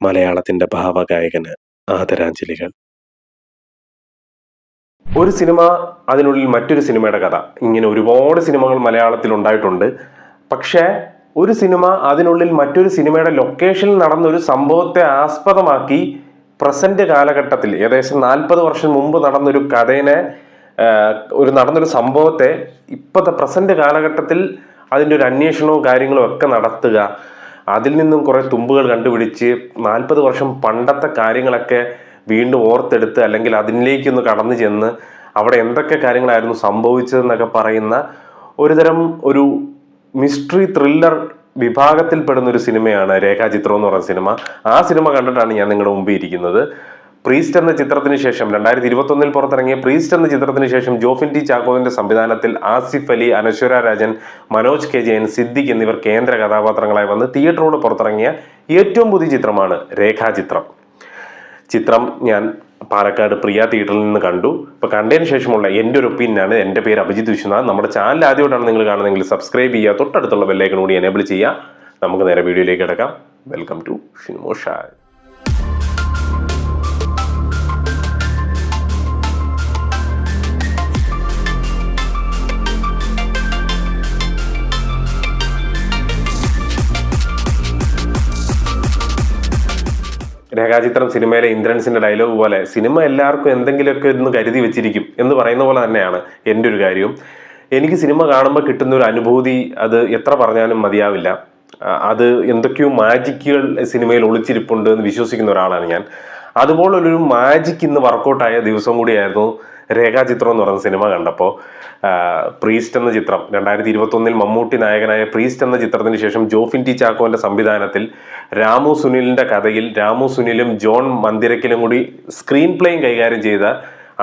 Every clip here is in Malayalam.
മലയാളത്തിന്റെ ഭാവഗായകന് ആദരാഞ്ജലികൾ. ഒരു സിനിമ, അതിനുള്ളിൽ മറ്റൊരു സിനിമയുടെ കഥ, ഇങ്ങനെ ഒരുപാട് സിനിമകൾ മലയാളത്തിൽ ഉണ്ടായിട്ടുണ്ട്. പക്ഷേ ഒരു സിനിമ അതിനുള്ളിൽ മറ്റൊരു സിനിമയുടെ ലൊക്കേഷനിൽ നടന്നൊരു സംഭവത്തെ ആസ്പദമാക്കി പ്രസന്റ് കാലഘട്ടത്തിൽ ഏകദേശം 40 വർഷം മുമ്പ് നടന്നൊരു കഥേനെ, നടന്നൊരു സംഭവത്തെ ഇപ്പോഴത്തെ പ്രസന്റ് കാലഘട്ടത്തിൽ അതിൻ്റെ ഒരു അന്വേഷണവും കാര്യങ്ങളും ഒക്കെ നടത്തുക, അതിൽ നിന്നും കുറെ തുമ്പുകൾ കണ്ടുപിടിച്ച് 40 വർഷം പണ്ടത്തെ കാര്യങ്ങളൊക്കെ വീണ്ടും ഓർത്തെടുത്ത് അല്ലെങ്കിൽ അതിലേക്കൊന്ന് കടന്നു ചെന്ന് അവിടെ എന്തൊക്കെ കാര്യങ്ങളായിരുന്നു സംഭവിച്ചതെന്നൊക്കെ പറയുന്ന ഒരു മിസ്റ്ററി ത്രില്ലർ വിഭാഗത്തിൽപ്പെടുന്ന ഒരു സിനിമയാണ് രേഖാചിത്രം എന്ന് പറയുന്ന സിനിമ. ആ സിനിമ കണ്ടിട്ടാണ് ഞാൻ നിങ്ങളുടെ മുമ്പിൽ ഇരിക്കുന്നത്. പ്രീസ്റ്റ് എന്ന ചിത്രത്തിന് ശേഷം 2021 പുറത്തിറങ്ങിയ പ്രീസ്റ്റ് എന്ന ചിത്രത്തിന് ശേഷം ജോഫിൻ ടി ചാക്കോവിന്റെ സംവിധാനത്തിൽ ആസിഫ് അലി, അനശ്വര രാജൻ, മനോജ് കെ ജയൻ, സിദ്ദിഖ് എന്നിവർ കേന്ദ്ര കഥാപാത്രങ്ങളായി വന്ന് തിയേറ്ററോട് പുറത്തിറങ്ങിയ ഏറ്റവും പുതിയ ചിത്രമാണ് രേഖാചിത്രം. ചിത്രം ഞാൻ പാലക്കാട് പ്രിയ തിയേറ്ററിൽ നിന്ന് കണ്ടു. ഇപ്പൊ കണ്ടതിന് ശേഷമുള്ള എൻ്റെ ഒരു ഒപ്പീനിയനാണ്. എൻ്റെ പേര് അഭിജിത്ത് വിശ്വനാഥ്. നമ്മുടെ ചാനൽ ആദ്യമായിട്ടാണ് നിങ്ങൾ കാണുന്നതെങ്കിൽ സബ്സ്ക്രൈബ് ചെയ്യുക, തൊട്ടടുത്തുള്ള ബെല്ലൈക്കൺ കൂടി എനേബിൾ ചെയ്യുക. നമുക്ക് നേരെ വീഡിയോയിലേക്ക് കിടക്കാം. വെൽക്കം ടു ഷിൻമോ ഷായ്. രേഖാചിത്രം സിനിമയിലെ ഇന്ദ്രൻസിന്റെ ഡയലോഗ് പോലെ സിനിമ എല്ലാവർക്കും എന്തെങ്കിലുമൊക്കെ ഒന്ന് കരുതി വെച്ചിരിക്കും എന്ന് പറയുന്ന പോലെ തന്നെയാണ് എൻ്റെ ഒരു കാര്യവും. എനിക്ക് സിനിമ കാണുമ്പോൾ കിട്ടുന്ന ഒരു അനുഭൂതി അത് എത്ര പറഞ്ഞാലും മതിയാവില്ല. അത് എന്തൊക്കെയോ മാജിക്കുകൾ സിനിമയിൽ ഒളിച്ചിരിപ്പുണ്ട് എന്ന് വിശ്വസിക്കുന്ന ഒരാളാണ് ഞാൻ. അതുപോലൊരു മാജിക് ഇന്ന് വർക്കൗട്ടായ ദിവസം കൂടിയായിരുന്നു രേഖാചിത്രം എന്ന് പറയുന്ന സിനിമ കണ്ടപ്പോൾ. പ്രീസ്റ്റ് എന്ന ചിത്രം 2021 മമ്മൂട്ടി നായകനായ പ്രീസ്റ്റ് എന്ന ചിത്രത്തിന് ശേഷം ജോഫിൻ ടി ചാക്കോന്റെ സംവിധാനത്തിൽ രാമു സുനിലിന്റെ കഥയിൽ രാമു സുനിലും ജോൺ മന്ദിരക്കിലും കൂടി സ്ക്രീൻ പ്ലേയും കൈകാര്യം ചെയ്ത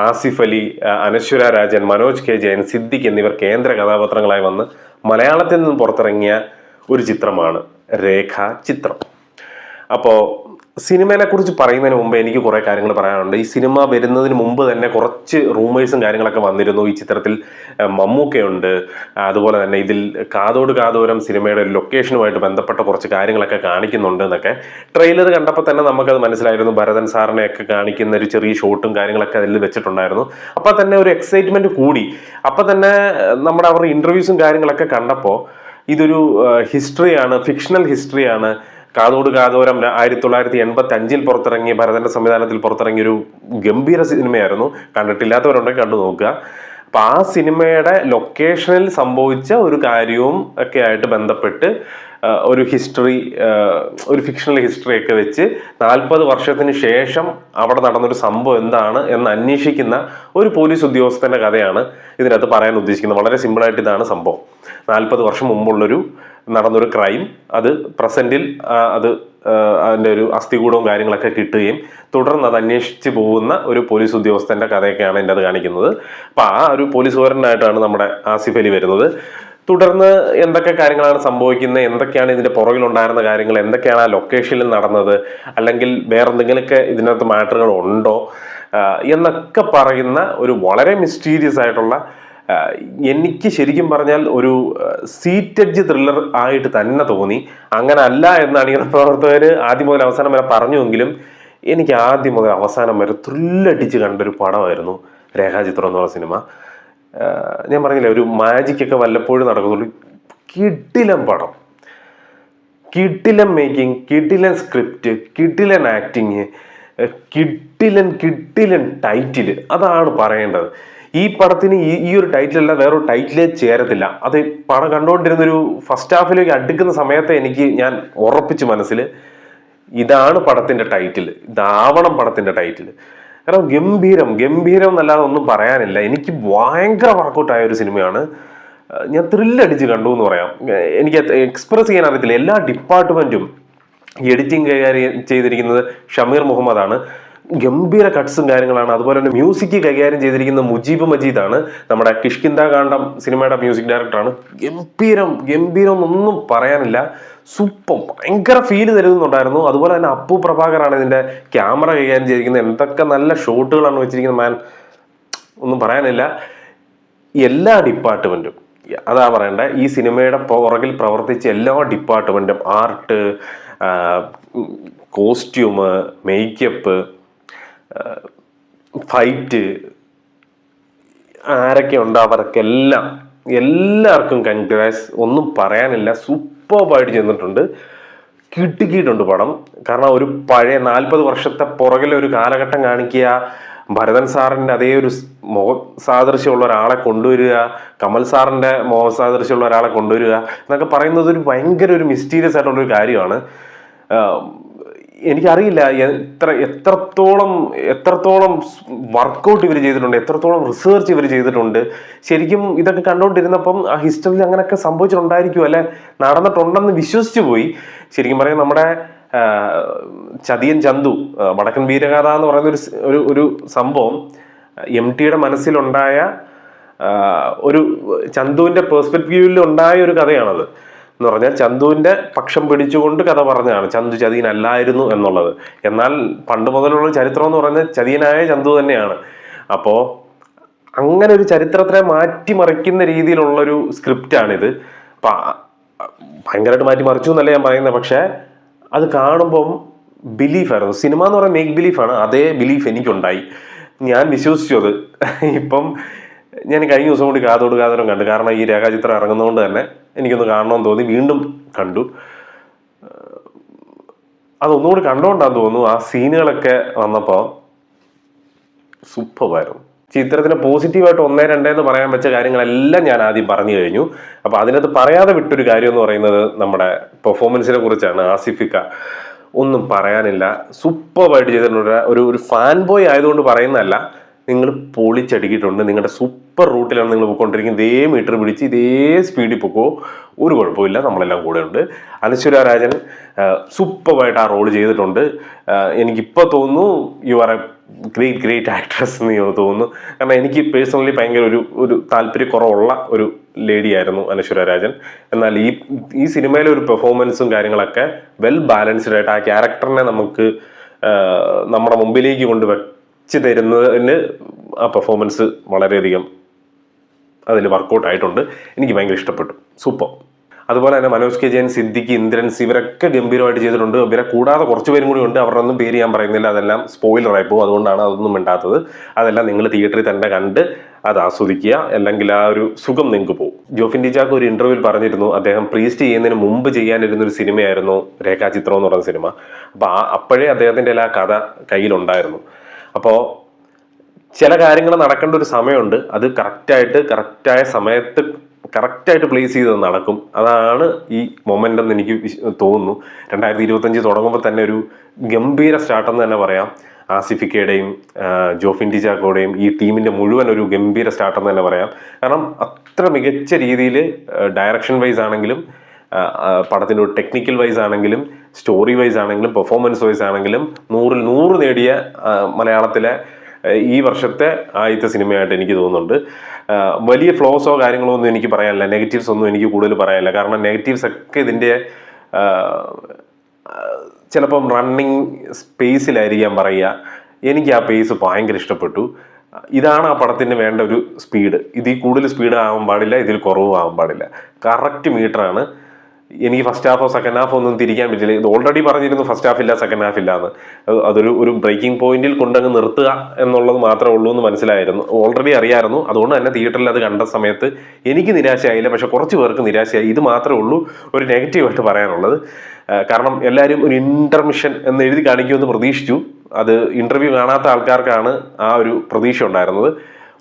ആസിഫ് അലി, അനശ്വര രാജൻ, മനോജ് കെ ജയൻ, സിദ്ദിഖ് എന്നിവർ കേന്ദ്ര കഥാപാത്രങ്ങളായി വന്ന് മലയാളത്തിൽ നിന്ന് പുറത്തിറങ്ങിയ ഒരു ചിത്രമാണ് രേഖാചിത്രം. അപ്പോൾ സിനിമയെ കുറിച്ച് പറയുന്നതിന് മുമ്പ് എനിക്ക് കുറെ കാര്യങ്ങൾ പറയാനുണ്ട്. ഈ സിനിമ വരുന്നതിന് മുമ്പ് തന്നെ കുറച്ച് റൂമേഴ്സും കാര്യങ്ങളൊക്കെ വന്നിരുന്നു. ഈ ചിത്രത്തിൽ മമ്മൂക്കയുണ്ട്, അതുപോലെ തന്നെ ഇതിൽ കാതോട് കാതോരം സിനിമയുടെ ഒരു ലൊക്കേഷനുമായിട്ട് ബന്ധപ്പെട്ട കുറച്ച് കാര്യങ്ങളൊക്കെ കാണിക്കുന്നുണ്ട് എന്നൊക്കെ ട്രെയിലർ കണ്ടപ്പോൾ തന്നെ നമുക്കത് മനസ്സിലായിരുന്നു. ഭരതൻ സാറിനെയൊക്കെ കാണിക്കുന്ന ഒരു ചെറിയ ഷോട്ടും കാര്യങ്ങളൊക്കെ അതിൽ വെച്ചിട്ടുണ്ടായിരുന്നു. അപ്പം തന്നെ ഒരു എക്സൈറ്റ്മെന്റ് കൂടി. അപ്പം തന്നെ നമ്മുടെ അവരുടെ ഇന്റർവ്യൂസും കാര്യങ്ങളൊക്കെ കണ്ടപ്പോൾ ഇതൊരു ഹിസ്റ്ററിയാണ്, ഫിക്ഷണൽ ഹിസ്റ്ററിയാണ്. കാതോട് കാതോരം 1985 പുറത്തിറങ്ങിയ ഭരതന്റെ സംവിധാനത്തിൽ പുറത്തിറങ്ങിയ ഒരു ഗംഭീര സിനിമയായിരുന്നു. കണ്ടിട്ടില്ലാത്തവരുണ്ടെങ്കിൽ കണ്ടു നോക്കുക. അപ്പൊ ആ സിനിമയുടെ ലൊക്കേഷനിൽ സംഭവിച്ച ഒരു കാര്യവും ഒക്കെ ആയിട്ട് ബന്ധപ്പെട്ട് ഒരു ഹിസ്റ്ററി, ഒരു ഫിക്ഷണൽ ഹിസ്റ്ററി ഒക്കെ വെച്ച് 40 വർഷത്തിന് ശേഷം അവിടെ നടന്നൊരു സംഭവം എന്താണ് എന്ന് അന്വേഷിക്കുന്ന ഒരു പോലീസ് ഉദ്യോഗസ്ഥന്റെ കഥയാണ് ഇതിനകത്ത് പറയാൻ ഉദ്ദേശിക്കുന്നത്. വളരെ സിമ്പിളായിട്ട് ഇതാണ് സംഭവം. 40 വർഷം മുമ്പുള്ളൊരു നടന്നൊരു ക്രൈം, അത് പ്രസന്റിൽ അതിൻ്റെ ഒരു അസ്ഥികൂടവും കാര്യങ്ങളൊക്കെ കിട്ടുകയും തുടർന്ന് അത് അന്വേഷിച്ച് പോകുന്ന ഒരു പോലീസ് ഉദ്യോഗസ്ഥന്റെ കഥയൊക്കെയാണ് എൻ്റെ അത് കാണിക്കുന്നത്. അപ്പം ആ ഒരു പോലീസുകാരനായിട്ടാണ് നമ്മുടെ ആസിഫ് അലി വരുന്നത്. തുടർന്ന് എന്തൊക്കെ കാര്യങ്ങളാണ് സംഭവിക്കുന്നത്, എന്തൊക്കെയാണ് ഇതിന്റെ പുറകിലുണ്ടായിരുന്ന കാര്യങ്ങൾ, എന്തൊക്കെയാണ് ആ ലൊക്കേഷനിൽ നടന്നത്, അല്ലെങ്കിൽ വേറെന്തെങ്കിലുമൊക്കെ ഇതിനകത്ത് മാറ്ററുകൾ ഉണ്ടോ എന്നൊക്കെ പറയുന്ന ഒരു വളരെ മിസ്റ്റീരിയസ് ആയിട്ടുള്ള, എനിക്ക് ശരിക്കും പറഞ്ഞാൽ ഒരു സീറ്റഡ്ജ് ത്രില്ലർ ആയിട്ട് തന്നെ തോന്നി. അങ്ങനെ അല്ല എന്ന് അണിയറ പ്രവർത്തകർ ആദ്യം മുതൽ അവസാനം വരെ പറഞ്ഞുവെങ്കിലും എനിക്ക് ആദ്യം മുതൽ അവസാനം വരെ ത്രില്ലടിച്ച് കണ്ടൊരു പടമായിരുന്നു രേഖാചിത്രം എന്ന് പറയുന്ന സിനിമ. ഞാൻ പറഞ്ഞില്ലേ, ഒരു മാജിക്കൊക്കെ വല്ലപ്പോഴും നടക്കുന്നുള്ളൂ. കിടിലൻ പടം, കിടിലൻ മേക്കിംഗ്, കിടിലൻ സ്ക്രിപ്റ്റ്, കിടിലൻ ആക്ടിങ്, കിടിലൻ ടൈറ്റിൽ. അതാണ് പറയേണ്ടത്. ഈ പടത്തിന് ഈ ഒരു ടൈറ്റിലല്ല വേറൊരു ടൈറ്റിലേ ചേരത്തില്ല. അത് പടം കണ്ടുകൊണ്ടിരുന്നൊരു ഫസ്റ്റ് ഹാഫിലേക്ക് അടുക്കുന്ന സമയത്ത് ഞാൻ ഉറപ്പിച്ചു മനസ്സിൽ ഇതാണ് പടത്തിന്റെ ടൈറ്റിൽ, ഇതാവണം പടത്തിന്റെ ടൈറ്റിൽ. കാരണം ഗംഭീരം എന്നല്ലാതെ ഒന്നും പറയാനില്ല. എനിക്ക് ഭയങ്കര വർക്കൗട്ടായ ഒരു സിനിമയാണ്. ഞാൻ ത്രില്ലടിച്ച് കണ്ടു എന്ന് പറയാം. എനിക്ക് എക്സ്പ്രസ് ചെയ്യാൻ അറിയത്തില്ല. എല്ലാ ഡിപ്പാർട്ട്മെന്റും, എഡിറ്റിംഗ് കൈകാര്യം ചെയ്തിരിക്കുന്നത് ഷമീർ മുഹമ്മദാണ്. ഗംഭീര കട്ട്സും കാര്യങ്ങളാണ്. അതുപോലെ തന്നെ മ്യൂസിക് കൈകാര്യം ചെയ്തിരിക്കുന്ന മുജീബ് മജീദാണ്, നമ്മുടെ കിഷ്കിന്ദ കാണ്ഡം സിനിമയുടെ മ്യൂസിക് ഡയറക്ടറാണ്. ഗംഭീരം ഒന്നും പറയാനില്ല. സൂപ്പർ, ഭയങ്കര ഫീല് തരുന്നുണ്ടായിരുന്നു. അതുപോലെ തന്നെ അപ്പു പ്രഭാകറാണ് ഇതിന്റെ ക്യാമറ കൈകാര്യം ചെയ്തിരിക്കുന്നത്. എന്തൊക്കെ നല്ല ഷോട്ടുകളാണ് വെച്ചിരിക്കുന്നത്. മാൻ, ഒന്നും പറയാനില്ല. എല്ലാ ഡിപ്പാർട്ട്മെന്റും, അതാ പറയണ്ട, ഈ സിനിമയുടെ പുറകിൽ പ്രവർത്തിച്ച എല്ലാ ഡിപ്പാർട്ട്മെന്റും, ആർട്ട്, കോസ്റ്റ്യൂം, മേക്കപ്പ്, ഫൈറ്റ്, ആരൊക്കെ ഉണ്ട് അവർക്കെല്ലാം എല്ലാവർക്കും കൺഗ്രാറ്റ്സ്. ഒന്നും പറയാനില്ല, സൂപ്പർബായിട്ട് ചെന്നിട്ടുണ്ട്. കിട്ടിക്കിയിട്ടുണ്ട് പടം. കാരണം ഒരു പഴയ 40 വർഷത്തെ പുറകിലെ ഒരു കാലഘട്ടം കാണിക്കുക, ഭരതൻ സാറിൻ്റെ അതേ ഒരു മുഖ സാദൃശ്യമുള്ള ഒരാളെ കൊണ്ടുവരിക, കമൽ സാറിൻ്റെ മുഖ സാദൃശ്യമുള്ള ഒരാളെ കൊണ്ടുവരിക എന്നൊക്കെ പറയുന്നത് ഒരു ഭയങ്കര ഒരു മിസ്റ്റീരിയസ് ആയിട്ടുള്ളൊരു കാര്യമാണ്. എനിക്കറിയില്ല എത്രത്തോളം വർക്കൗട്ട് ഇവർ ചെയ്തിട്ടുണ്ട്, എത്രത്തോളം റിസർച്ച് ഇവർ ചെയ്തിട്ടുണ്ട്. ശരിക്കും ഇതൊക്കെ കണ്ടുകൊണ്ടിരുന്നപ്പം ആ ഹിസ്റ്ററിയിൽ അങ്ങനെയൊക്കെ സംഭവിച്ചിട്ടുണ്ടായിരിക്കും, അല്ലെ നടന്നിട്ടുണ്ടെന്ന് വിശ്വസിച്ചു പോയി. ശരിക്കും പറയാം, നമ്മുടെ ചതിയൻ ചന്തു, വടക്കൻ വീരഗാഥ എന്ന് പറയുന്ന ഒരു സംഭവം MTയുടെ മനസ്സിലുണ്ടായ ഒരു ചന്തുവിന്റെ പെർസ്പെക്റ്റീവിൽ ഉണ്ടായ ഒരു കഥയാണത്. എന്ന് പറഞ്ഞാൽ ചന്തുവിന്റെ പക്ഷം പിടിച്ചുകൊണ്ട് കഥ പറഞ്ഞതാണ്, ചന്തു ചതിയനല്ലായിരുന്നു എന്നുള്ളത്. എന്നാൽ പണ്ട് മുതലുള്ള ചരിത്രം എന്ന് പറയുന്നത് ചതിയനായ ചന്തു തന്നെയാണ്. അപ്പോൾ അങ്ങനെ ഒരു ചരിത്രത്തെ മാറ്റിമറിക്കുന്ന രീതിയിലുള്ളൊരു സ്ക്രിപ്റ്റാണിത്. അപ്പം ഭയങ്കരമായിട്ട് മാറ്റിമറിച്ചു എന്നല്ല ഞാൻ പറയുന്നത്, പക്ഷേ അത് കാണുമ്പം ബിലീഫായിരുന്നു. സിനിമ എന്ന് പറയുന്നത് മേക്ക് ബിലീഫാണ്. അതേ ബിലീഫ് എനിക്കുണ്ടായി, ഞാൻ വിശ്വസിച്ചു അത്. ഇപ്പം ഞാൻ കഴിഞ്ഞ ദിവസം കൂടി കാതോട് കാതോരം കണ്ടു. കാരണം ഈ രേഖാചിത്രം ഇറങ്ങുന്നതുകൊണ്ട് തന്നെ എനിക്കൊന്ന് കാണണമെന്ന് തോന്നി, വീണ്ടും കണ്ടു. അതൊന്നുകൂടി കണ്ടുകൊണ്ടാന്ന് തോന്നുന്നു. ആ സീനുകളൊക്കെ വന്നപ്പോൾ സൂപ്പറായിരുന്നു. ചിത്രത്തിന് പോസിറ്റീവായിട്ട് 1, 2 എന്ന് പറയാൻ വെച്ച കാര്യങ്ങളെല്ലാം ഞാൻ ആദ്യം പറഞ്ഞു കഴിഞ്ഞു. അപ്പൊ അതിനകത്ത് പറയാതെ വിട്ടൊരു കാര്യം എന്ന് പറയുന്നത് നമ്മുടെ പെർഫോമൻസിനെ കുറിച്ചാണ്. ആസിഫിക്ക ഒന്നും പറയാനില്ല, സൂപ്പറായിട്ട് ചെയ്തിട്ടുണ്ട്. ഒരു ഫാൻ ബോയ് ആയതുകൊണ്ട് പറയുന്നതല്ല, നിങ്ങൾ പൊളിച്ചടുക്കിയിട്ടുണ്ട്. നിങ്ങളുടെ സൂപ്പർ റൂട്ടിലാണ് നിങ്ങൾ പോയിക്കൊണ്ടിരിക്കുന്നത്. ഇതേ മീറ്റർ പിടിച്ച് ഇതേ സ്പീഡിൽ പോക്കോ, ഒരു കുഴപ്പമില്ല, നമ്മളെല്ലാം കൂടെ ഉണ്ട്. അനശ്വര രാജൻ സൂപ്പറായിട്ട് ആ റോൾ ചെയ്തിട്ടുണ്ട്. എനിക്കിപ്പോൾ തോന്നുന്നു you are A great actress എന്ന് തോന്നുന്നു. കാരണം എനിക്ക് പേഴ്സണലി ഭയങ്കര ഒരു താല്പര്യക്കുറവുള്ള ഒരു ലേഡിയായിരുന്നു അനശ്വര രാജൻ. എന്നാൽ ഈ സിനിമയിലെ ഒരു പെർഫോമൻസും കാര്യങ്ങളൊക്കെ വെൽ ബാലൻസ്ഡ് ആയിട്ട് ആ ക്യാരക്ടറിനെ നമുക്ക് നമ്മുടെ മുമ്പിലേക്ക് കൊണ്ട് വെച്ച് തരുന്നതിന് ആ പെർഫോമൻസ് വളരെയധികം അതിൽ വർക്കൗട്ട് ആയിട്ടുണ്ട്. എനിക്ക് ഭയങ്കര ഇഷ്ടപ്പെട്ടു, സൂപ്പർ. അതുപോലെ തന്നെ മനോജ് കെ ജയൻ, സിദ്ദിഖ്, ഇന്ദ്രൻസ് ഇവരൊക്കെ ഗംഭീരമായിട്ട് ചെയ്തിട്ടുണ്ട്. ഇവരെ കൂടാതെ കുറച്ച് പേരും കൂടി ഉണ്ട്, അവരുടെ ഒന്നും പേര് ഞാൻ പറയുന്നില്ല, അതെല്ലാം സ്പോയിലറായി പോകും. അതുകൊണ്ടാണ് അതൊന്നും മിണ്ടാത്തത്. അതെല്ലാം നിങ്ങൾ തിയേറ്ററിൽ തന്നെ കണ്ട് അത് ആസ്വദിക്കുക, അല്ലെങ്കിൽ ആ ഒരു സുഖം നിങ്ങൾക്ക് പോകും. ജോഫിൻ ഡി ചാക്കോ ഒരു ഇന്റർവ്യൂവിൽ പറഞ്ഞിരുന്നു, അദ്ദേഹം പ്രീസ്റ്റ് ചെയ്യുന്നതിന് മുമ്പ് ചെയ്യാനിരുന്ന ഒരു സിനിമയായിരുന്നു രേഖാചിത്രം എന്ന് പറയുന്ന സിനിമ. അപ്പോൾ അപ്പോഴേ അദ്ദേഹത്തിൻ്റെ ആ കഥ കയ്യിലുണ്ടായിരുന്നു. അപ്പോൾ ചില കാര്യങ്ങൾ നടക്കേണ്ട ഒരു സമയമുണ്ട്, അത് കറക്റ്റായ സമയത്ത് കറക്റ്റായിട്ട് പ്ലേസ് ചെയ്ത് നടക്കും. അതാണ് ഈ മൊമെൻ്റ് എന്ന് എനിക്ക് തോന്നുന്നു. 2025 തുടങ്ങുമ്പോൾ തന്നെ ഒരു ഗംഭീര സ്റ്റാർട്ടെന്ന് തന്നെ പറയാം. ആസിഫിക്കയുടെയും ജോഫിൻ ഡി ചാക്കോയുടെയും ഈ ടീമിൻ്റെ മുഴുവൻ ഒരു ഗംഭീര സ്റ്റാർട്ടെന്ന് തന്നെ പറയാം. കാരണം അത്ര മികച്ച രീതിയിൽ ഡയറക്ഷൻ വൈസ് ആണെങ്കിലും, പടത്തിൻ്റെ ഒരു ടെക്നിക്കൽ വൈസ് ആണെങ്കിലും, സ്റ്റോറി വൈസ് ആണെങ്കിലും, പെർഫോമൻസ് വൈസ് ആണെങ്കിലും 100ൽ 100 നേടിയ മലയാളത്തിലെ ഈ വർഷത്തെ ആദ്യത്തെ സിനിമയായിട്ട് എനിക്ക് തോന്നുന്നുണ്ട്. വലിയ ഫ്ലോസോ കാര്യങ്ങളോ ഒന്നും എനിക്ക് പറയാനില്ല, നെഗറ്റീവ്സ് ഒന്നും എനിക്ക് കൂടുതൽ പറയാനില്ല. കാരണം നെഗറ്റീവ്സ് ഒക്കെ ഇതിൻ്റെ ചിലപ്പം റണ്ണിങ് സ്പേസിലായിരിക്കാം പറയുക. എനിക്ക് ആ പേസ് ഭയങ്കര ഇഷ്ടപ്പെട്ടു. ഇതാണ് ആ പടത്തിന് വേണ്ട ഒരു സ്പീഡ്. ഇതിൽ കൂടുതൽ സ്പീഡ് ആവാൻ പാടില്ല, ഇതിൽ കുറവും ആവാൻ പാടില്ല. കറക്റ്റ് മീറ്ററാണ്. എനിക്ക് ഫസ്റ്റ് ഹാഫോ സെക്കൻഡ് ഹാഫോ ഒന്നും തിരിക്കാൻ പറ്റില്ല. ഇത് ഓൾറെഡി പറഞ്ഞിരുന്നു ഫസ്റ്റ് ഹാഫ് ഇല്ല സെക്കൻഡ് ഹാഫ് ഇല്ല എന്ന്. അതൊരു ബ്രേക്കിംഗ് പോയിന്റിൽ കൊണ്ടങ്ങ് നിർത്തുക എന്നുള്ളത് മാത്രമേ ഉള്ളൂ എന്ന് മനസ്സിലായിരുന്നു, ഓൾറെഡി അറിയാമായിരുന്നു. അതുകൊണ്ട് തന്നെ തിയേറ്ററിൽ അത് കണ്ട സമയത്ത് എനിക്ക് നിരാശയായില്ല, പക്ഷെ കുറച്ച് പേർക്ക് നിരാശയായി. ഇത് മാത്രമേ ഉള്ളൂ ഒരു നെഗറ്റീവായിട്ട് പറയാനുള്ളത്. കാരണം എല്ലാവരും ഒരു ഇന്റർമിഷൻ എന്ന് എഴുതി കാണിക്കുമെന്ന് പ്രതീക്ഷിച്ചു. അത് ഇന്റർവ്യൂ കാണാത്ത ആൾക്കാർക്കാണ് ആ ഒരു പ്രതീക്ഷ ഉണ്ടായിരുന്നത്.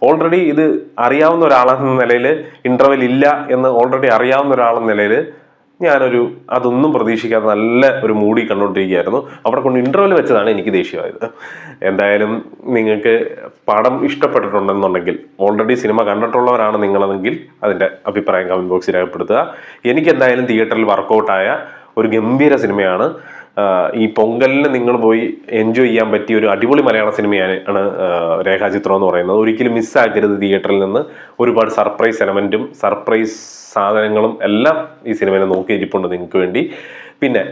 ഓൾറെഡി ഇത് അറിയാവുന്ന ഒരാളെന്ന നിലയിൽ, ഇന്റർവെൽ ഇല്ല എന്ന് ഓൾറെഡി അറിയാവുന്ന ഒരാളെന്ന നിലയിൽ അതൊന്നും പ്രതീക്ഷിക്കാതെ നല്ല ഒരു മൂടി കണ്ടുകൊണ്ടിരിക്കുകയായിരുന്നു. അവിടെ കൊണ്ട് ഇന്റർവെൽ വെച്ചതാണ് എനിക്ക് ദേഷ്യമായത്. എന്തായാലും നിങ്ങൾക്ക് പടം ഇഷ്ടപ്പെട്ടിട്ടുണ്ടെന്നുണ്ടെങ്കിൽ, ഓൾറെഡി സിനിമ കണ്ടിട്ടുള്ളവരാണ് നിങ്ങളെങ്കിൽ അതിൻ്റെ അഭിപ്രായം കമന്റ് ബോക്സിൽ രേഖപ്പെടുത്തുക. എനിക്ക് എന്തായാലും തിയേറ്ററിൽ വർക്കൗട്ടായ ഒരു ഗംഭീര സിനിമയാണ്. ഈ പൊങ്കലിന് നിങ്ങൾ പോയി എൻജോയ് ചെയ്യാൻ പറ്റിയ ഒരു അടിപൊളി മലയാള സിനിമയാണ് രേഖാചിത്രം എന്ന് പറയുന്നത്. ഒരിക്കലും മിസ്സാക്കരുത്. തിയേറ്ററിൽ നിന്ന് ഒരുപാട് സർപ്രൈസ് എലമെന്റും സർപ്രൈസ് സാധനങ്ങളും എല്ലാം ഈ സിനിമയിൽ നോക്കിയിരിപ്പുണ്ട് നിങ്ങൾക്ക് വേണ്ടി. പിന്നെ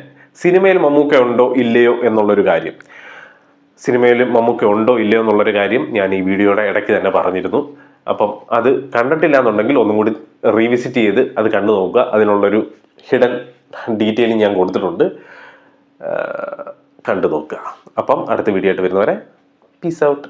സിനിമയിൽ മമ്മൂക്ക ഉണ്ടോ ഇല്ലയോ എന്നുള്ളൊരു കാര്യം, ഞാൻ ഈ വീഡിയോയുടെ ഇടയ്ക്ക് തന്നെ പറഞ്ഞിരുന്നു. അപ്പം അത് കണ്ടിട്ടില്ല എന്നുണ്ടെങ്കിൽ ഒന്നും കൂടി റീവിസിറ്റ് ചെയ്ത് അത് കണ്ടു നോക്കുക. അതിനുള്ളൊരു ഹിഡൻ ഡീറ്റെയിലിംഗ് ഞാൻ കൊടുത്തിട്ടുണ്ട്. കണ്ടു നോക്കുക. അപ്പം അടുത്ത വീഡിയോ ആയിട്ട് വരുന്നവരെ പീസ് ഔട്ട്.